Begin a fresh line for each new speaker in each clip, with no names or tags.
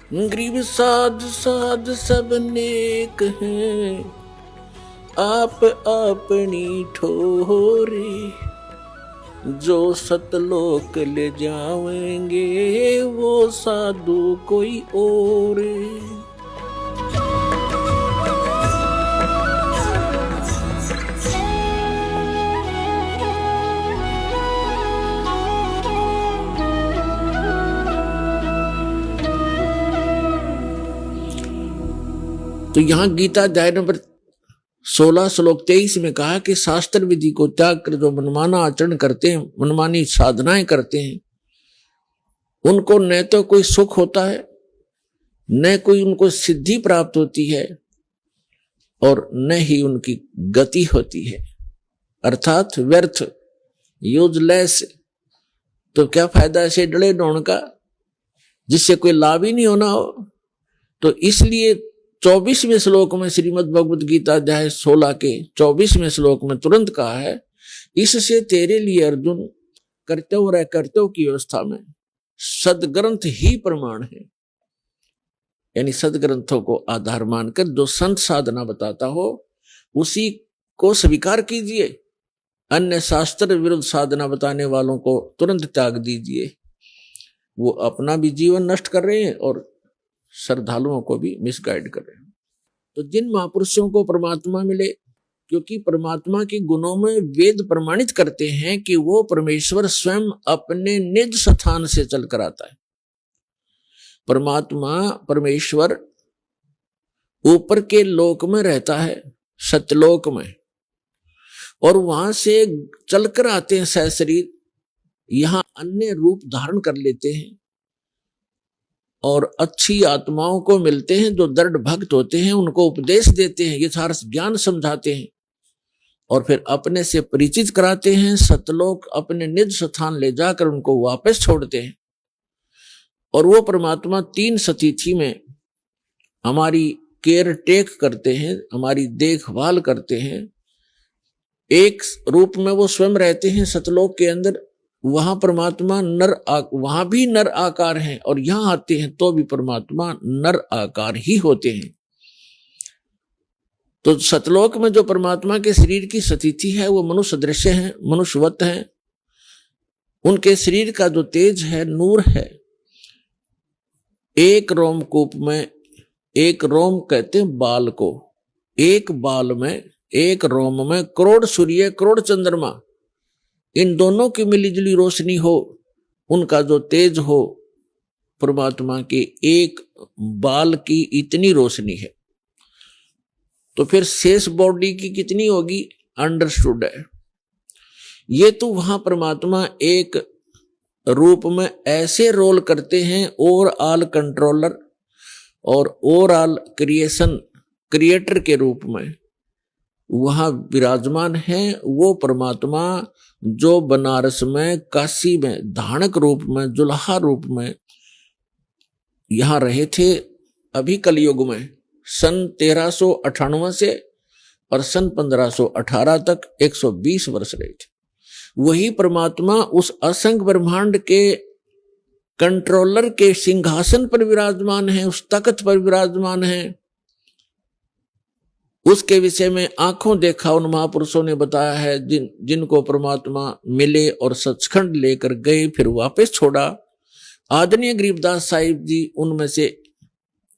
गरीब साध साध सब नेक हैं, आप अपनी ठोरे। जो सतलोक ले जाएंगे वो साधु कोई और। तो यहां गीता अध्याय नंबर 16 श्लोक 23 में कहा कि शास्त्र विधि को त्याग कर जो मनमाना आचरण करते हैं, मनमानी साधनाएं करते हैं, उनको न तो कोई सुख होता है, न कोई उनको सिद्धि प्राप्त होती है, और न ही उनकी गति होती है, अर्थात व्यर्थ, यूजलेस। तो क्या फायदा ऐसे डले डोण का जिससे कोई लाभ ही नहीं होना हो। तो इसलिए 24वें श्लोक में श्रीमद् भगवद गीता अध्याय 16 के 24वें श्लोक में तुरंत कहा है, इससे तेरे लिए अर्जुन कर्तव्य और अकर्तव्य की व्यवस्था में सदग्रंथ ही प्रमाण है। यानी सदग्रंथों को आधार मानकर जो संत साधना बताता हो उसी को स्वीकार कीजिए, अन्य शास्त्र विरुद्ध साधना बताने वालों को तुरंत त्याग दीजिए। वो अपना भी जीवन नष्ट कर रहे हैं और श्रद्धालुओं को भी मिसगाइड कर रहे हैं। तो जिन महापुरुषों को परमात्मा मिले, क्योंकि परमात्मा के गुणों में वेद प्रमाणित करते हैं कि वो परमेश्वर स्वयं अपने निज स्थान से चलकर आता है। परमात्मा परमेश्वर ऊपर के लोक में रहता है, सत्यलोक में, और वहां से चलकर आते हैं सशरीर, यहां अन्य रूप धारण कर लेते हैं और अच्छी आत्माओं को मिलते हैं जो दृढ़ भक्त होते हैं, उनको उपदेश देते हैं, यथार्थ ज्ञान समझाते हैं और फिर अपने से परिचित कराते हैं। सतलोक अपने निज स्थान ले जाकर उनको वापस छोड़ते हैं। और वो परमात्मा 3 स्थिति में हमारी केयर टेक करते हैं, हमारी देखभाल करते हैं। एक रूप में वो स्वयं रहते हैं सतलोक के अंदर, वहां परमात्मा वहां भी नर आकार हैं, और यहां आते हैं तो भी परमात्मा नर आकार ही होते हैं। तो सतलोक में जो परमात्मा के शरीर की स्थिति है वो मनुष्य दृश्य है, मनुष्यवत है। उनके शरीर का जो तेज है, नूर है। एक रोमकूप में, एक रोम कहते हैं बाल को, एक बाल में, एक रोम में करोड़ सूर्य करोड़ चंद्रमा, इन दोनों की मिलीजुली रोशनी हो, उनका जो तेज हो, परमात्मा के एक बाल की इतनी रोशनी है। तो फिर शेष बॉडी की कितनी होगी, अंडरस्टूड है। ये तो वहां परमात्मा एक रूप में ऐसे रोल करते हैं, ओवरऑल कंट्रोलर और ओवरऑल क्रिएटर के रूप में वहां विराजमान है। वो परमात्मा जो बनारस में, काशी में धानक रूप में, जुल्हा रूप में यहां रहे थे अभी कलयुग में, सन 1398 से और सन 1518 तक 120 वर्ष रहे थे। वही परमात्मा उस असंख्य ब्रह्मांड के कंट्रोलर के सिंहासन पर विराजमान है, उस तख्त पर विराजमान है। उसके विषय में आंखों देखा उन महापुरुषों ने बताया है, जिनको परमात्मा मिले और सचखंड लेकर गए, फिर वापस छोड़ा। आदरणीय गरीबदास साहिब जी उनमें से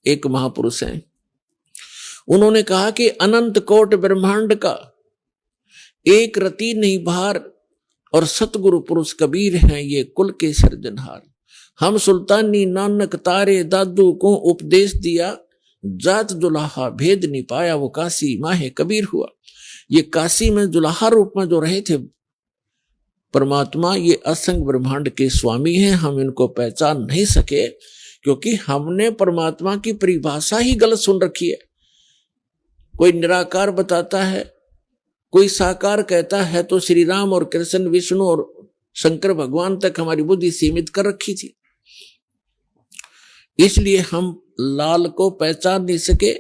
एक महापुरुष हैं। उन्होंने कहा कि अनंत कोट ब्रह्मांड का एक रति नहीं भार, और सतगुरु पुरुष कबीर हैं ये कुल के सृजनहार। हम सुल्तानी नानक तारे दादू को उपदेश दिया, जात जुलाहा भेद नहीं पाया, वो काशी माहे कबीर हुआ। ये काशी में जुलाहा रूप में जो रहे थे परमात्मा, ये असंख्य ब्रह्मांड के स्वामी हैं। हम इनको पहचान नहीं सके क्योंकि हमने परमात्मा की परिभाषा ही गलत सुन रखी है। कोई निराकार बताता है, कोई साकार कहता है, तो श्री राम और कृष्ण, विष्णु और शंकर भगवान तक हमारी बुद्धि सीमित कर रखी थी। इसलिए हम लाल को पहचान नहीं सके।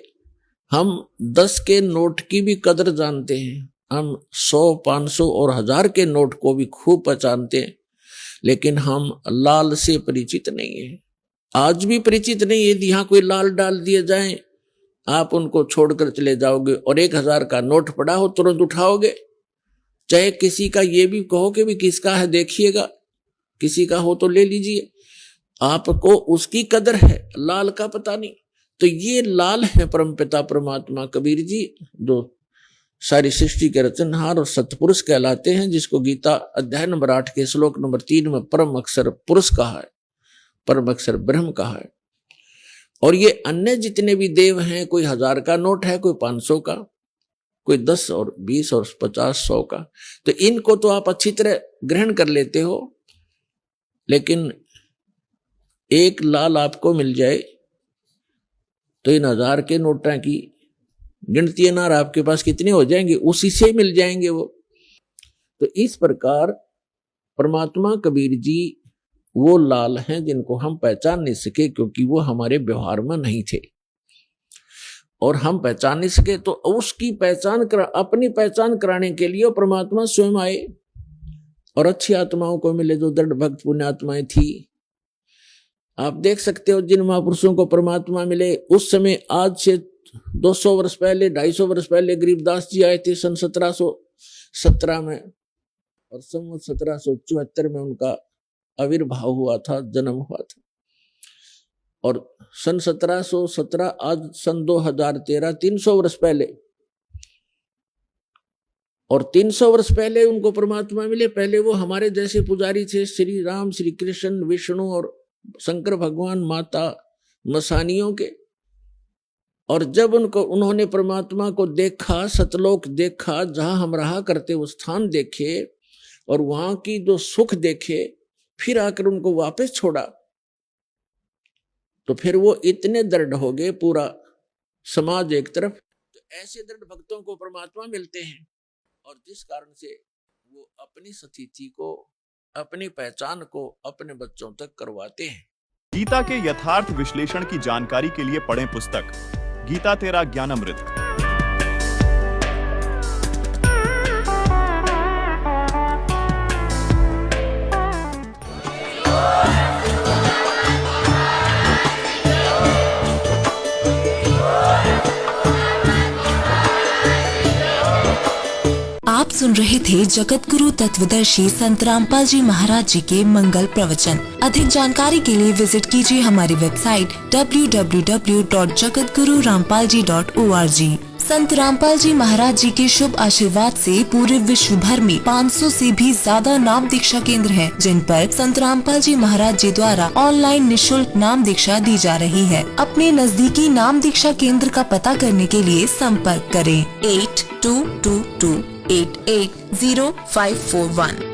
हम 10 के नोट की भी कदर जानते हैं, हम 100, 500 और 1000 के नोट को भी खूब पहचानते हैं, लेकिन हम लाल से परिचित नहीं है। आज भी परिचित नहीं है। यदि यहाँ कोई लाल डाल दिए जाए, आप उनको छोड़कर चले जाओगे और 1000 का नोट पड़ा हो तुरंत उठाओगे। चाहे किसी का ये भी कहो कि भी किसका है देखिएगा, किसी का हो तो ले लीजिए, आपको उसकी कदर है, लाल का पता नहीं। तो ये लाल है परमपिता परमात्मा कबीर जी, जो सारी सृष्टि के रचनहार और सतपुरुष कहलाते हैं, जिसको गीता अध्याय नंबर 8 के श्लोक नंबर 3 में परम अक्षर पुरुष कहा है, परम अक्षर ब्रह्म कहा है। और ये अन्य जितने भी देव हैं, कोई 1000 का नोट है, कोई 500 का, कोई 10 और 20 और 50 100 का, तो इनको तो आप अच्छी तरह ग्रहण कर लेते हो। लेकिन एक लाल आपको मिल जाए तो इन 1000 के नोटा की गिनती अनार आपके पास कितने हो जाएंगे, उसी से मिल जाएंगे वो। तो इस प्रकार परमात्मा कबीर जी वो लाल हैं जिनको हम पहचान नहीं सके, क्योंकि वो हमारे व्यवहार में नहीं थे। और हम पहचान नहीं सके तो उसकी पहचान अपनी पहचान कराने के लिए परमात्मा स्वयं आए और अच्छी आत्माओं को मिले, जो दृढ़ भक्त पुण्य आत्माएं थी। आप देख सकते हो जिन महापुरुषों को परमात्मा मिले उस समय, आज से 200 वर्ष पहले, 250 वर्ष पहले गरीबदास जी आए थे सन 1717 में, और सन 1774 में उनका आविर्भाव हुआ था, जन्म हुआ था। और सन 1717 आज सन 2013, 300 वर्ष पहले, और 300 वर्ष पहले उनको परमात्मा मिले। पहले वो हमारे जैसे पुजारी थे, श्री राम, श्री कृष्ण, विष्णु और शंकर भगवान, माता मसानियों के। और जब उन्होंने परमात्मा को देखा, सतलोक देखा, जहां हम रहा करते वो स्थान देखे और वहां की जो सुख देखे, फिर आकर उनको वापस छोड़ा, तो फिर वो इतने दृढ़ हो गए, पूरा समाज एक तरफ। तो ऐसे दृढ़ भक्तों को परमात्मा मिलते हैं, और जिस कारण से वो अपनी स्थिति को, अपनी पहचान को अपने बच्चों तक करवाते हैं।
गीता के यथार्थ विश्लेषण की जानकारी के लिए पढ़ें पुस्तक गीता तेरा ज्ञानामृत।
आप सुन रहे थे जगत गुरु तत्वदर्शी संत रामपाल जी महाराज जी के मंगल प्रवचन। अधिक जानकारी के लिए विजिट कीजिए हमारी वेबसाइट www.jagatgururampalji.org। संत रामपाल जी महाराज जी के शुभ आशीर्वाद से पूरे विश्व भर में 500 से भी ज्यादा नाम दीक्षा केंद्र हैं, जिन पर संत रामपाल जी महाराज जी द्वारा ऑनलाइन निशुल्क नाम दीक्षा दी जा रही है। अपने नजदीकी नाम दीक्षा केंद्र का पता करने के लिए संपर्क करें 8222880541।